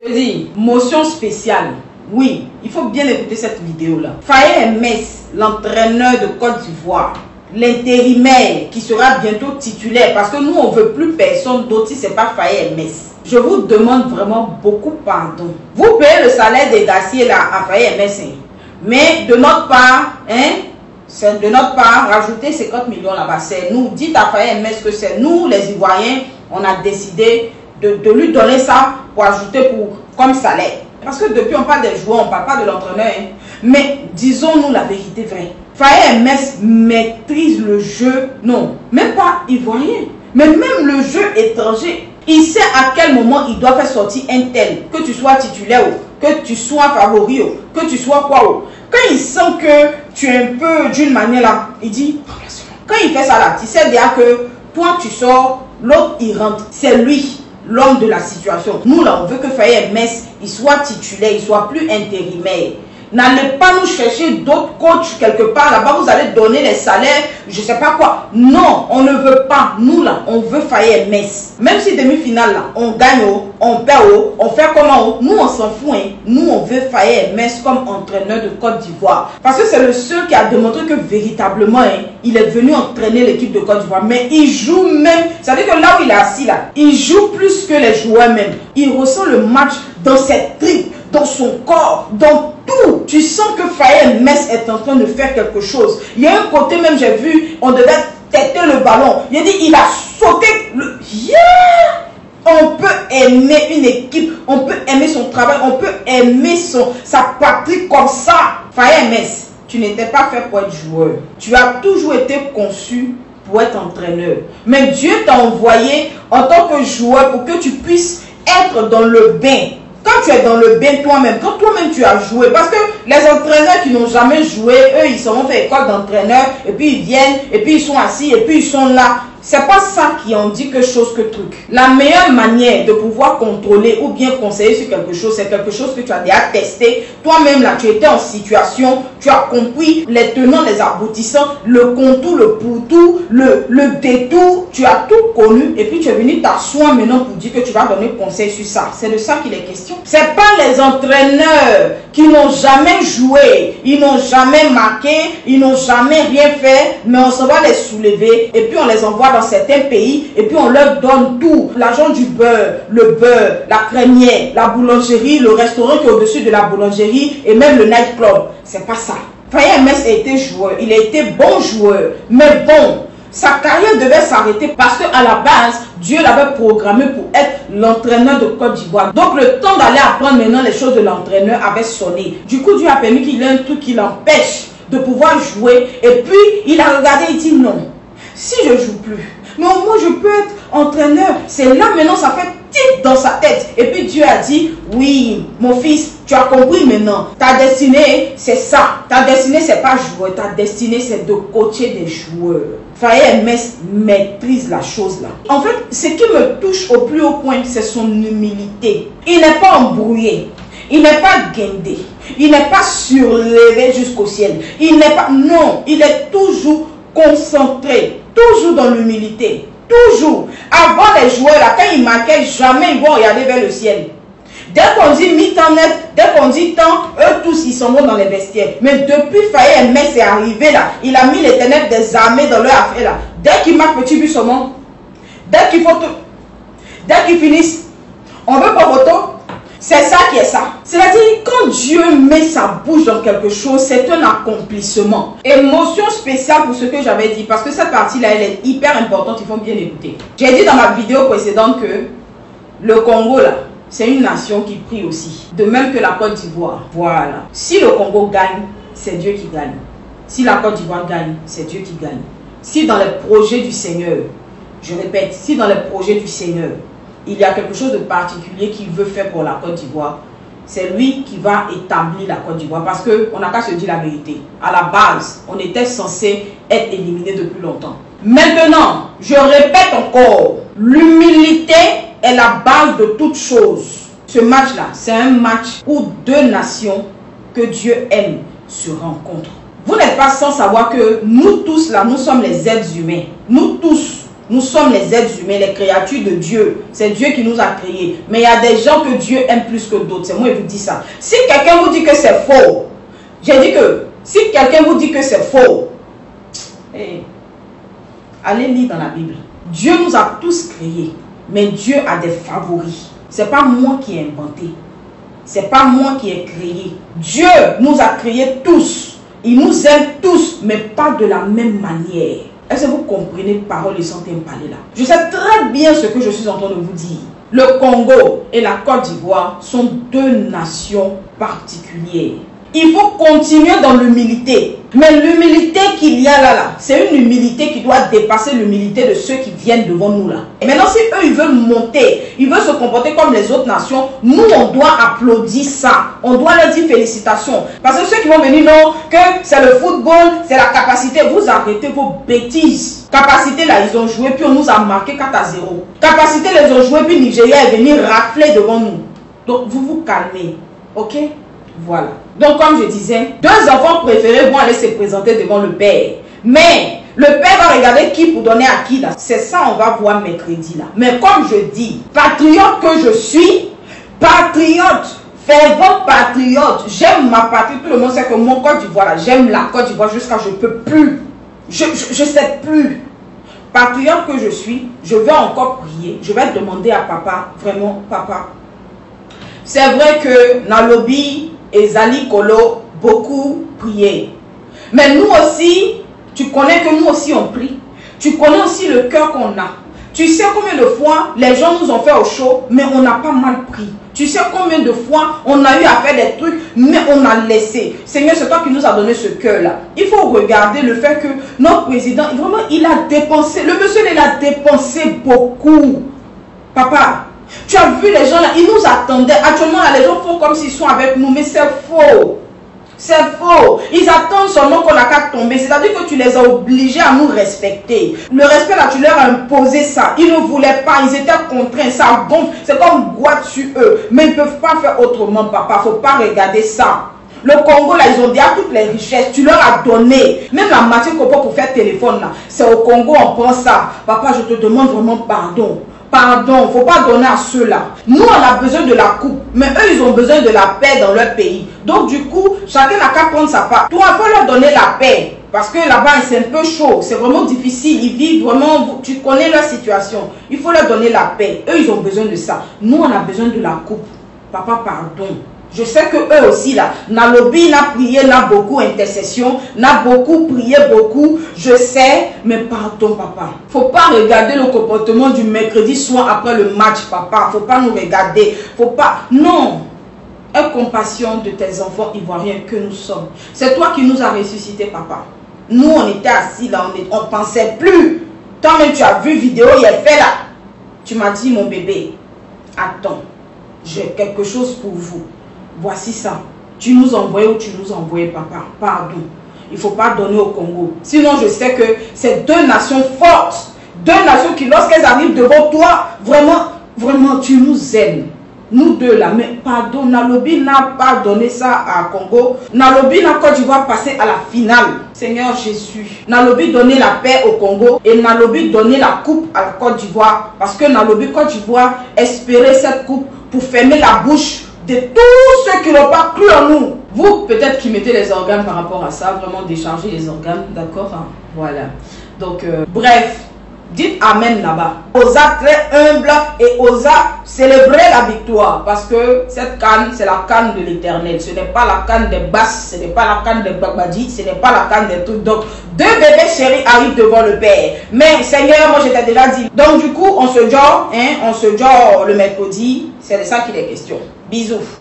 Je dis, motion spéciale. Oui, il faut bien écouter cette vidéo-là. Faye Mess, l'entraîneur de Côte d'Ivoire, l'intérimaire qui sera bientôt titulaire, parce que nous, on ne veut plus personne d'autre si ce n'est pas Faye Mess. Je vous demande vraiment beaucoup pardon. Vous payez le salaire des gassiers là à Faye Mess, mais de notre part, c'est de notre part, rajouter 50 millions là-bas. C'est nous, dites à Faye Mess que c'est nous, les Ivoiriens, on a décidé de lui donner ça pour ajouter comme salaire. Parce que depuis on parle des joueurs, on ne parle pas de l'entraîneur. Mais disons-nous la vérité vraie. Faye Mess maîtrise le jeu, non, même pas ivoirien, mais même le jeu étranger. Il sait à quel moment il doit faire sortir un tel, que tu sois titulaire, que tu sois favori, que tu sois quoi. Quand il sent que tu es un peu d'une manière là, il dit, quand il fait ça là, tu sais déjà que toi tu sors, l'autre il rentre, c'est lui. L'homme de la situation. Nous là, on veut que Faye Mess, il soit titulaire, il soit plus intérimaire. N'allez pas nous chercher d'autres coachs quelque part là-bas, vous allez donner les salaires, je sais pas quoi. Non, on ne veut pas. Nous là, on veut Faye Mess. Même si demi-finale là, on gagne, on perd, on fait comment, nous on s'en fout. Nous on veut Faye Mess comme entraîneur de Côte d'Ivoire. Parce que c'est le seul qui a démontré que véritablement, il est venu entraîner l'équipe de Côte d'Ivoire. Mais il joue même, c'est-à-dire que là où il est assis là, il joue plus que les joueurs même. Il ressent le match dans ses tripes, dans son corps, dans tout. Tu sens que Faye Mess est en train de faire quelque chose. Il y a un côté même, j'ai vu, on devait têter le ballon. Il a dit, il a sauté le... Yeah! On peut aimer une équipe, on peut aimer son travail, on peut aimer sa patrie comme ça. Faye Mess, tu n'étais pas fait pour être joueur. Tu as toujours été conçu pour être entraîneur. Mais Dieu t'a envoyé en tant que joueur pour que tu puisses être dans le bain. Quand tu es dans le bain toi-même, quand toi-même tu as joué, parce que les entraîneurs qui n'ont jamais joué, eux ils sont fait école d'entraîneur, et puis ils viennent, et puis ils sont assis, et puis ils sont là. C'est pas ça qui en dit quelque chose que truc. La meilleure manière de pouvoir contrôler ou bien conseiller sur quelque chose, c'est quelque chose que tu as déjà testé. Toi-même là, tu étais en situation, tu as compris les tenants, les aboutissants, le contour, le pourtour, le détour. Tu as tout connu et puis tu es venu t'asseoir maintenant pour dire que tu vas donner conseil sur ça. C'est de ça qu'il est question. C'est pas les entraîneurs qui n'ont jamais joué, ils n'ont jamais marqué, ils n'ont jamais rien fait, mais on s'en va les soulever et puis on les envoie dans certains pays et puis on leur donne tout, l'argent du beurre, le beurre, la crémière, la boulangerie, le restaurant qui est au-dessus de la boulangerie et même le nightclub. C'est pas ça. Faye Mess a été joueur, il a été bon joueur, mais bon, sa carrière devait s'arrêter parce qu'à la base, Dieu l'avait programmé pour être l'entraîneur de Côte d'Ivoire. Donc le temps d'aller apprendre maintenant les choses de l'entraîneur avait sonné. Du coup, Dieu a permis qu'il ait un truc qui l'empêche de pouvoir jouer et puis il a regardé et dit non. Si je joue plus, mais au moins je peux être entraîneur. C'est là maintenant, ça fait tic dans sa tête. Et puis Dieu a dit, oui, mon fils, tu as compris maintenant. Ta destinée, c'est ça. Ta destinée, c'est pas jouer. Ta destinée, c'est de coacher des joueurs. Faye Mess maîtrise la chose là. En fait, ce qui me touche au plus haut point, c'est son humilité. Il n'est pas embrouillé. Il n'est pas guindé. Il n'est pas surlevé jusqu'au ciel. Il n'est pas... Non, il est toujours concentré. Toujours dans l'humilité. Toujours. Avant les joueurs, là, quand ils marquaient, jamais ils vont regarder vers le ciel. Dès qu'on dit mi-temps net, dès qu'on dit temps, eux tous, ils s'en vont dans les vestiaires. Mais depuis Faye Mess est arrivé là, il a mis les ténèbres des armées dans leur affaire là. Dès qu'ils marquent petit but saumon, dès qu'ils font tout, dès qu'ils finissent, on veut pas photo. C'est ça qui est ça. C'est-à-dire, quand Dieu met sa bouche dans quelque chose, c'est un accomplissement. Émotion spéciale pour ce que j'avais dit, parce que cette partie-là, elle est hyper importante, il faut bien écouter. J'ai dit dans ma vidéo précédente que le Congo, là, c'est une nation qui prie aussi. De même que la Côte d'Ivoire. Voilà. Si le Congo gagne, c'est Dieu qui gagne. Si la Côte d'Ivoire gagne, c'est Dieu qui gagne. Si dans les projets du Seigneur, je répète, si dans les projets du Seigneur, il y a quelque chose de particulier qu'il veut faire pour la Côte d'Ivoire, c'est lui qui va établir la Côte d'Ivoire. Parce qu'on n'a qu'à se dire la vérité. À la base, on était censé être éliminé depuis longtemps. Maintenant, je répète encore, l'humilité est la base de toute chose. Ce match-là, c'est un match où deux nations que Dieu aime se rencontrent. Vous n'êtes pas sans savoir que nous tous là, nous sommes les êtres humains. Nous tous, Nous sommes les êtres humains, les créatures de Dieu. C'est Dieu qui nous a créés. Mais il y a des gens que Dieu aime plus que d'autres. C'est moi qui vous dis ça. Si quelqu'un vous dit que c'est faux, j'ai dit que si quelqu'un vous dit que c'est faux, allez lire dans la Bible. Dieu nous a tous créés, mais Dieu a des favoris. C'est pas moi qui ai inventé. C'est pas moi qui ai créé. Dieu nous a créés tous. Il nous aime tous, mais pas de la même manière. Est-ce que vous comprenez parole et santé me parler là? Je sais très bien ce que je suis en train de vous dire. Le Congo et la Côte d'Ivoire sont deux nations particulières. Il faut continuer dans l'humilité. Mais l'humilité qu'il y a là, c'est une humilité qui doit dépasser l'humilité de ceux qui viennent devant nous là. Et maintenant, si eux, ils veulent monter, ils veulent se comporter comme les autres nations, nous, on doit applaudir ça. On doit leur dire félicitations. Parce que ceux qui vont venir, non, que c'est le football, c'est la capacité. Vous arrêtez vos bêtises. Capacité là, ils ont joué, puis on nous a marqué 4-0. Capacité, ils ont joué, puis Nigeria est venu rafler devant nous. Donc, vous vous calmez. Ok? Voilà. Donc, comme je disais, deux enfants préférés vont aller se présenter devant le père. Mais le père va regarder qui pour donner à qui là. C'est ça, on va voir mercredi là. Mais comme je dis, patriote que je suis, patriote, fervent patriote, j'aime ma patrie. Tout le monde sait que mon Côte d'Ivoire là, j'aime la Côte d'Ivoire jusqu'à je peux plus. Je sais plus. Patriote que je suis, je vais encore prier. Je vais demander à papa, vraiment papa. C'est vrai que Nalobi et Zali Kolo, beaucoup priaient. Mais nous aussi, tu connais que nous aussi on prie. Tu connais aussi le cœur qu'on a. Tu sais combien de fois les gens nous ont fait au chaud, mais on n'a pas mal pris. Tu sais combien de fois on a eu à faire des trucs, mais on a laissé. Seigneur, c'est toi qui nous as donné ce cœur-là. Il faut regarder le fait que notre président, vraiment, il a dépensé. Le monsieur, il a dépensé beaucoup. Papa, tu as vu les gens là, ils nous attendaient. Actuellement, là, les gens font comme s'ils sont avec nous, mais c'est faux. C'est faux. Ils attendent seulement qu'on a qu'à tomber. C'est-à-dire que tu les as obligés à nous respecter. Le respect là, tu leur as imposé ça. Ils ne voulaient pas, ils étaient contraints. Ça gonfle. C'est comme boîte sur eux. Mais ils ne peuvent pas faire autrement, papa. Il ne faut pas regarder ça. Le Congo, là, ils ont déjà toutes les richesses. Tu leur as donné. Même la matière qu'on peut pour faire téléphone, là. C'est au Congo, on prend ça. Papa, je te demande vraiment pardon. Pardon, il ne faut pas donner à ceux-là. Nous, on a besoin de la coupe. Mais eux, ils ont besoin de la paix dans leur pays. Donc, du coup, chacun n'a qu'à prendre sa part. Toi, il faut leur donner la paix. Parce que là-bas, c'est un peu chaud. C'est vraiment difficile. Ils vivent vraiment... Tu connais leur situation. Il faut leur donner la paix. Eux, ils ont besoin de ça. Nous, on a besoin de la coupe. Papa, pardon. Je sais que eux aussi là, Nalobi n'a prié, n'a beaucoup intercession, n'a beaucoup prié, beaucoup. Je sais, mais pardon papa. Faut pas regarder le comportement du mercredi soir après le match papa. Faut pas nous regarder. Faut pas. Non. Aie compassion de tes enfants ivoiriens que nous sommes. C'est toi qui nous as ressuscité papa. Nous on était assis là, on pensait plus. Toi-même tu as vu vidéo, il est fait là. Tu m'as dit mon bébé, attends, j'ai quelque chose pour vous. Voici ça. Tu nous envoies ou tu nous envoies, papa. Pardon. Il ne faut pas donner au Congo. Sinon, je sais que c'est deux nations fortes. Deux nations qui, lorsqu'elles arrivent devant toi, vraiment, vraiment, tu nous aimes. Nous deux là. Mais pardon, Nalobi n'a pas donné ça à Congo. Nalobi n'a Côte d'Ivoire passé à la finale. Seigneur Jésus. Nalobi donnait la paix au Congo et Nalobi donnait la coupe à la Côte d'Ivoire. Parce que Nalobi Côte d'Ivoire espérait cette coupe pour fermer la bouche de tous ceux qui n'ont pas cru en nous. Vous, peut-être qui mettez les organes par rapport à ça, vraiment décharger les organes, d'accord hein? Voilà. Donc, bref, dites Amen là-bas. Osa très humble et osa célébrer la victoire. Parce que cette canne, c'est la canne de l'éternel. Ce n'est pas la canne des basses, ce n'est pas la canne des babadis, ce n'est pas la canne des trucs. Donc, deux bébés chéris arrivent devant le Père. Mais Seigneur, moi je t'ai déjà dit. Donc du coup, on se dort, hein, on se dort le mercredi. C'est de ça qu'il est question. Bisous.